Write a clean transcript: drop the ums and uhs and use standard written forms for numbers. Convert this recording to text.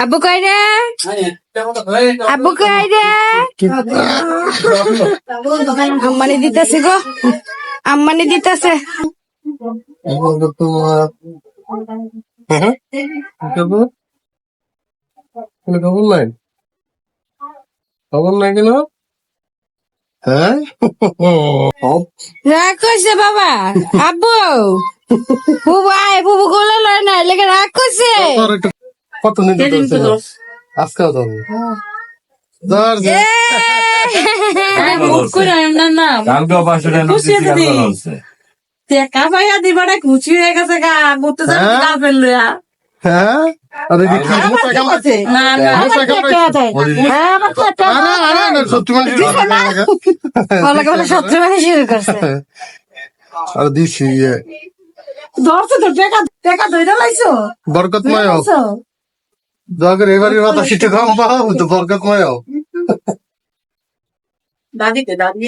আব্বু কই রে? আব্বু কই রে? আম্মানি দিতেছে গো, আম্মানি দিতেছে। খবর নাই, খবর নাই কেন? হ্যাঁ, রাগ করছে বাবা। আব্বু বুবু আয়, বুবু গোলা লয় না, লেগে রাগ করছে। কত নিতে আজকে খুশি হয়ে গেছে গা ঘুরতে যাবে হ্যাঁ, সত্যি সত্যি মানে শুরু করছে। আর দিছি ধরছো তো টাকা ধরে লাইছো বরকতময় হোক, দরকার এবারের কথা শীতে কম পাও তো বরকতময় হোক। দাদিতে দাদি